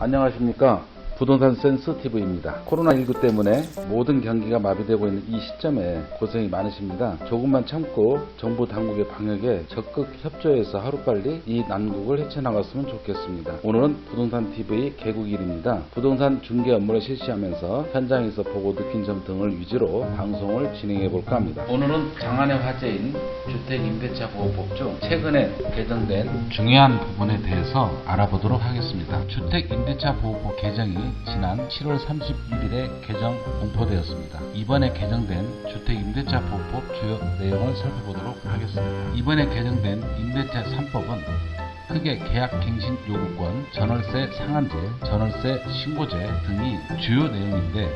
안녕하십니까. 부동산 센스티브입니다. 코로나19 때문에 모든 경기가 마비되고 있는 이 시점에 고생이 많으십니다. 조금만 참고 정부 당국의 방역에 적극 협조해서 하루빨리 이 난국을 헤쳐나갔으면 좋겠습니다. 오늘은 부동산TV 개국일입니다. 부동산 중개 업무를 실시하면서 현장에서 보고 느낀 점 등을 위주로 방송을 진행해볼까 합니다. 오늘은 장안의 화제인 주택임대차보호법 중 최근에 개정된 중요한 부분에 대해서 알아보도록 하겠습니다. 주택임대차보호법 개정이 지난 7월 31일에 개정 공포되었습니다. 이번에 개정된 주택임대차보호법 주요 내용을 살펴보도록 하겠습니다. 이번에 개정된 임대차 3법은 크게 계약갱신 요구권, 전월세 상한제, 전월세 신고제 등이 주요 내용인데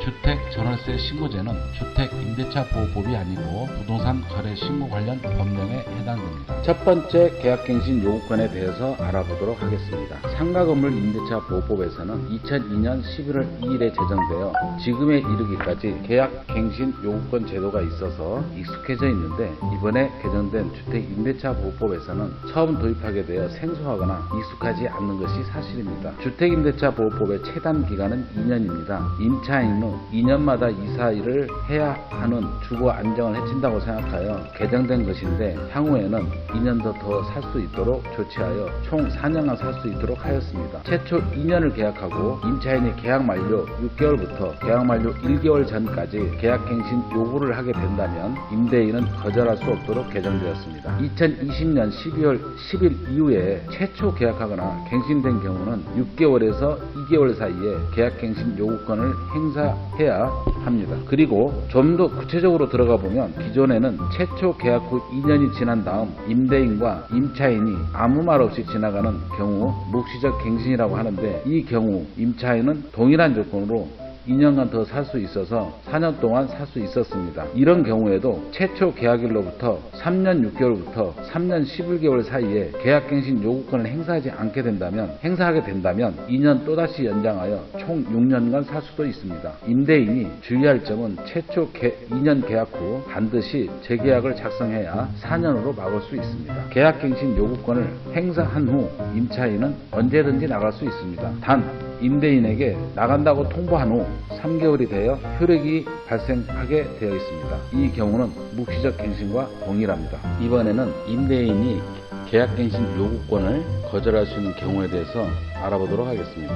주택 전월세 신고제는 주택임대차보호법이 아니고 부동산 거래 신고 관련 법령에 해당됩니다. 첫 번째 계약갱신 요구권에 대해서 알아보도록 하겠습니다. 상가건물 임대차보호법에서는 2002년 11월 2일에 제정되어 지금에 이르기까지 계약갱신 요구권 제도가 있어서 익숙해져 있는데 이번에 개정된 주택임대차보호법에서는 처음 도입하게 되어 생소하거나 익숙하지 않는 것이 사실입니다. 주택임대차보호법의 최단 기간은 2년입니다. 임차인은 2년마다 이사일을 해야 하는 주거 안정을 해친다고 생각하여 개정된 것인데 향후에는 2년 더 살 수 있도록 조치하여 총 4년간 살 수 있도록 하였습니다. 최초 2년을 계약하고 임차인이 계약 만료 6개월부터 계약 만료 1개월 전까지 계약갱신 요구를 하게 된다면 임대인은 거절할 수 없도록 개정되었습니다. 2020년 12월 10일 이후에 최초 계약하거나 갱신된 경우는 6개월에서 2개월 사이에 계약갱신 요구권을 행사해야 합니다. 그리고 좀 더 구체적으로 들어가 보면 기존에는 최초 계약 후 2년이 지난 다음 임대인과 임차인이 아무 말 없이 지나가는 경우 묵시적 갱신이라고 하는데 이 경우 임차인은 동일한 조건으로 2년간 더 살 수 있어서 4년 동안 살 수 있었습니다. 이런 경우에도 최초 계약일로부터 3년 6개월부터 3년 11개월 사이에 계약갱신 요구권을 행사하게 된다면 2년 또다시 연장하여 총 6년간 살 수도 있습니다. 임대인이 주의할 점은 최초 2년 계약 후 반드시 재계약을 작성해야 4년으로 막을 수 있습니다. 계약갱신 요구권을 행사한 후 임차인은 언제든지 나갈 수 있습니다. 단 임대인에게 나간다고 통보한 후 3개월이 되어 효력이 발생하게 되어 있습니다. 이 경우는 묵시적 갱신과 동일합니다. 이번에는 임대인이 계약갱신 요구권을 거절할 수 있는 경우에 대해서 알아보도록 하겠습니다.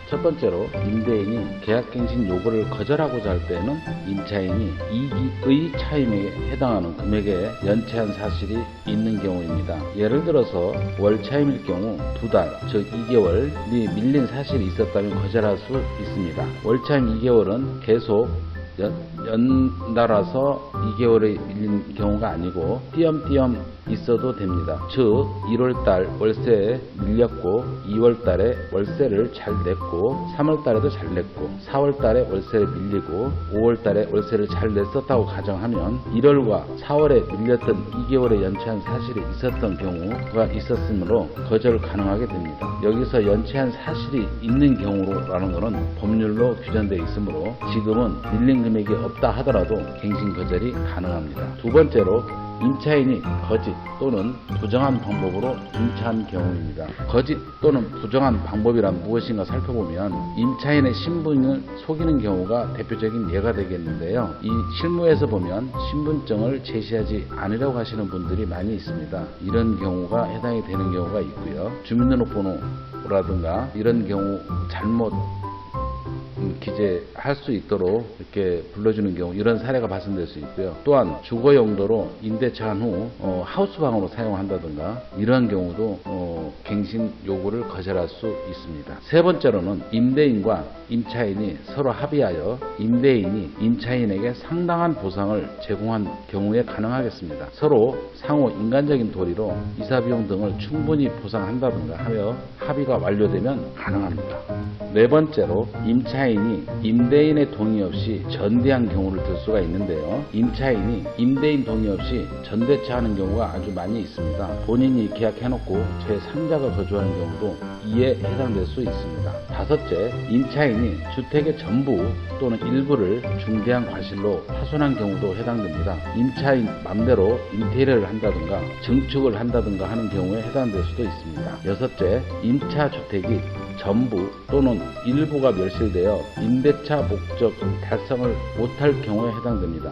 첫 번째로 임대인이 계약갱신 요구를 거절하고자 할 때에는 임차인이 이익의 차임에 해당하는 금액에 연체한 사실이 있는 경우입니다. 예를 들어서 월 차임일 경우 2달, 즉 2개월이 밀린 사실이 있었다면 거절할 수 있습니다. 월 차임 2개월은 계속 연달아서 2개월이 밀린 경우가 아니고 띄엄띄엄 있어도 됩니다. 즉 1월달 월세에 밀렸고 2월달에 월세를 잘 냈고 3월달에도 잘 냈고 4월달에 월세를 밀리고 5월달에 월세를 잘 냈었다고 가정하면 1월과 4월에 밀렸던 2개월에 연체한 사실이 있었던 경우가 있었으므로 거절 가능하게 됩니다. 여기서 연체한 사실이 있는 경우라는 것은 법률로 규정되어 있으므로 지금은 밀린 금액이 없다 하더라도 갱신 거절이 가능합니다. 두 번째로 임차인이 거짓 또는 부정한 방법으로 임차한 경우입니다. 거짓 또는 부정한 방법이란 무엇인가 살펴보면 임차인의 신분을 속이는 경우가 대표적인 예가 되겠는데요. 이 실무에서 보면 신분증을 제시하지 않으려고 하시는 분들이 많이 있습니다. 이런 경우가 해당이 되는 경우가 있고요. 주민등록번호라든가 이런 경우 잘못 기재할 수 있도록 이렇게 불러주는 경우 이런 사례가 발생될 수 있고요. 또한 주거 용도로 임대차한 후 하우스방으로 사용한다든가 이런 경우도 갱신 요구를 거절할 수 있습니다. 세 번째로는 임대인과 임차인이 서로 합의하여 임대인이 임차인에게 상당한 보상을 제공한 경우에 가능하겠습니다. 서로 상호 인간적인 도리로 이사비용 등을 충분히 보상한다든가 하며 합의가 완료되면 가능합니다. 네 번째로 임차인이 임대인의 동의 없이 전대한 경우를 들 수가 있는데요. 임차인이 임대인 동의 없이 전대차하는 경우가 아주 많이 있습니다. 본인이 계약해놓고 제3자가 거주하는 경우도 이에 해당될 수 있습니다. 다섯째, 임차인이 주택의 전부 또는 일부를 중대한 과실로 파손한 경우도 해당됩니다. 임차인 맘대로 인테리어를 한다든가 증축을 한다든가 하는 경우에 해당될 수도 있습니다. 여섯째, 임차 주택이 전부 또는 일부가 멸실되어 임대차 목적 달성을 못할 경우에 해당됩니다.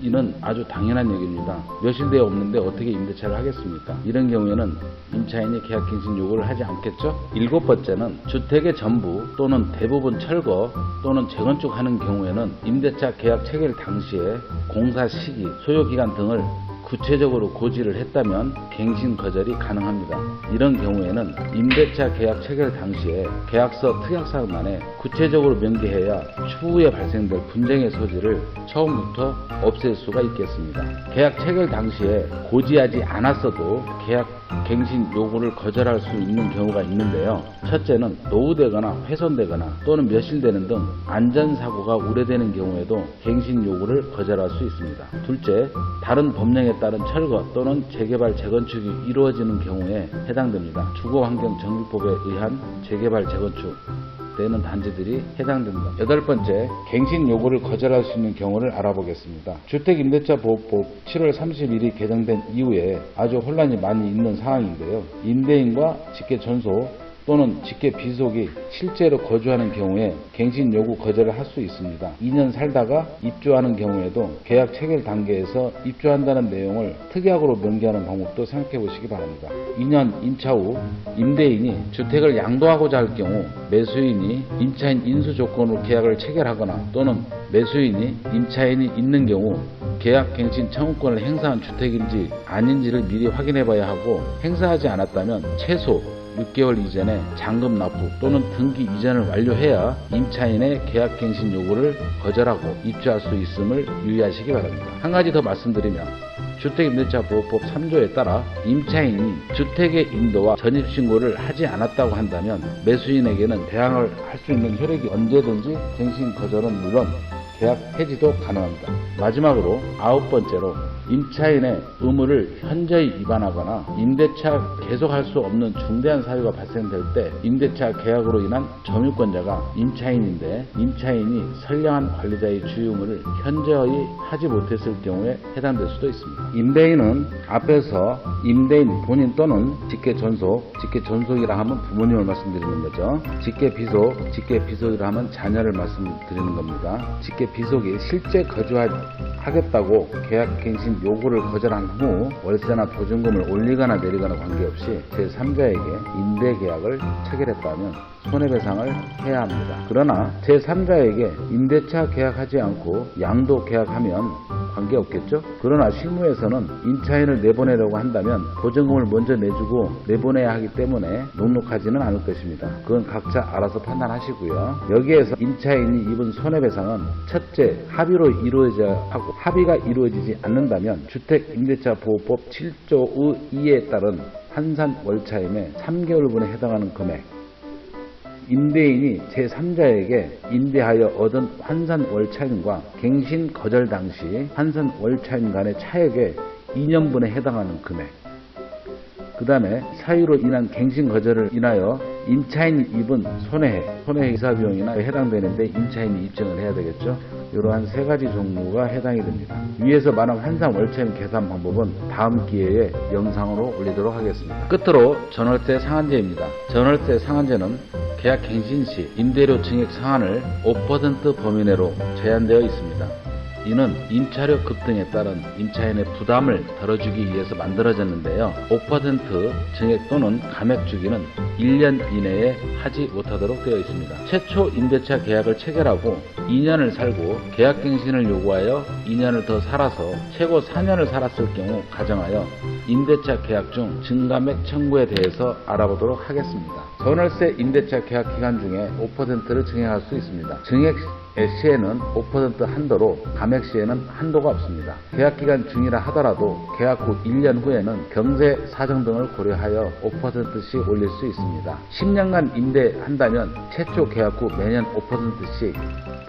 이는 아주 당연한 얘기입니다. 멸실되어 없는데 어떻게 임대차를 하겠습니까? 이런 경우에는 임차인이 계약갱신 요구를 하지 않겠죠? 7번째는 주택의 전부 또는 대부분 철거 또는 재건축하는 경우에는 임대차 계약 체결 당시에 공사 시기, 소요기간 등을 구체적으로 고지를 했다면 갱신 거절이 가능합니다. 이런 경우에는 임대차 계약 체결 당시에 계약서 특약사항만에 구체적으로 명기해야 추후에 발생될 분쟁의 소지를 처음부터 없앨 수가 있겠습니다. 계약 체결 당시에 고지하지 않았어도 계약 갱신 요구를 거절할 수 있는 경우가 있는데요. 첫째는 노후되거나 훼손되거나 또는 멸실되는 등 안전사고가 우려되는 경우에도 갱신 요구를 거절할 수 있습니다. 둘째, 다른 법령에 따른 철거 또는 재개발 재건축이 이루어지는 경우에 해당됩니다. 주거환경정비법에 의한 재개발 재건축 되는 단지들이 해당됩니다. 8번째, 갱신 요구를 거절할 수 있는 경우를 알아보겠습니다. 주택임대차보호법 7월 30일이 개정된 이후에 아주 혼란이 많이 있는 상황인데요. 임대인과 직계전소 또는 직계비속이 실제로 거주하는 경우에 갱신 요구 거절을 할 수 있습니다. 2년 살다가 입주하는 경우에도 계약 체결 단계에서 입주한다는 내용을 특약으로 명기하는 방법도 생각해 보시기 바랍니다. 2년 임차 후 임대인이 주택을 양도하고자 할 경우 매수인이 임차인 인수 조건으로 계약을 체결하거나 또는 매수인이 임차인이 있는 경우 계약 갱신 청구권을 행사한 주택인지 아닌지를 미리 확인해 봐야 하고, 행사하지 않았다면 최소 6개월 이전에 잔금 납부 또는 등기 이전을 완료해야 임차인의 계약갱신 요구를 거절하고 입주할 수 있음을 유의하시기 바랍니다. 한 가지 더 말씀드리면, 주택임대차보호법 3조에 따라 임차인이 주택의 인도와 전입신고를 하지 않았다고 한다면 매수인에게는 대항을 할 수 있는 효력이 언제든지 갱신 거절은 물론 계약 해지도 가능합니다. 마지막으로 9번째로, 임차인의 의무를 현저히 위반하거나 임대차 계속할 수 없는 중대한 사유가 발생될 때 임대차 계약으로 인한 점유권자가 임차인인데 임차인이 선량한 관리자의 주의 의무를 현저히 하지 못했을 경우에 해당될 수도 있습니다. 임대인은 앞에서 임대인 본인 또는 직계전속, 직계전속이라 하면 부모님을 말씀드리는 거죠. 직계비속이라 하면 자녀를 말씀드리는 겁니다. 직계비속이 실제 거주하겠다고 계약갱신 요구를 거절한 후 월세나 보증금을 올리거나 내리거나 관계없이 제3자에게 임대계약을 체결했다면 손해배상을 해야 합니다. 그러나 제3자에게 임대차 계약하지 않고 양도 계약하면 관계없겠죠? 그러나 실무에서는 임차인을 내보내려고 한다면 보증금을 먼저 내주고 내보내야 하기 때문에 녹록하지는 않을 것입니다. 그건 각자 알아서 판단하시고요. 여기에서 임차인이 입은 손해배상은 첫째, 합의로 이루어져야 하고, 합의가 이루어지지 않는다면 주택임대차보호법 7조 2에 따른 환산월차임의 3개월분에 해당하는 금액, 임대인이 제3자에게 임대하여 얻은 환산월차임과 갱신 거절 당시 환산월차임 간의 차액의 2년분에 해당하는 금액, 그 다음에 사유로 인한 갱신 거절을 인하여 임차인이 입은 손해해 이사비용이나 해당되는데 임차인이 입증을 해야 되겠죠. 이러한 3가지 종류가 해당이 됩니다. 위에서 말한 환산월차임 계산 방법은 다음 기회에 영상으로 올리도록 하겠습니다. 끝으로 전월세 상한제입니다. 전월세 상한제는 계약 갱신 시 임대료 증액 상한을 5% 범위 내로 제한되어 있습니다. 이는 임차료 급등에 따른 임차인의 부담을 덜어주기 위해서 만들어졌는데요. 5% 증액 또는 감액 주기는 1년 이내에 하지 못하도록 되어 있습니다. 최초 임대차 계약을 체결하고 2년을 살고 계약갱신을 요구하여 2년을 더 살아서 최고 4년을 살았을 경우 가정하여 임대차 계약 중 증감액 청구에 대해서 알아보도록 하겠습니다. 전월세 임대차 계약 기간 중에 5%를 증액할 수 있습니다. 증액 시에는 5% 한도로 감액 시에는 한도가 없습니다. 계약기간 중이라 하더라도 계약 후 1년 후에는 경제 사정 등을 고려하여 5%씩 올릴 수 있습니다. 10년간 임대한다면 최초 계약 후 매년 5%씩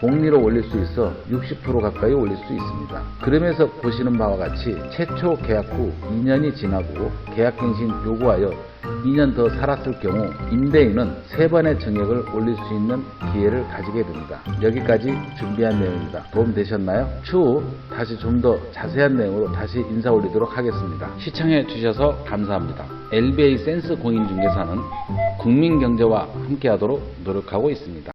복리로 올릴 수 있어 60% 가까이 올릴 수 있습니다. 그러면서 보시는 바와 같이 최초 계약 후 2년이 지나고 계약갱신 요구하여 2년 더 살았을 경우 임대인은 3번의 증액을 올릴 수 있는 기회를 가지게 됩니다. 여기까지 준비한 내용입니다. 도움 되셨나요? 추후 다시 좀 더 자세한 내용으로 다시 인사 올리도록 하겠습니다. 시청해 주셔서 감사합니다. LBA 센스 공인중개사는 국민경제와 함께하도록 노력하고 있습니다.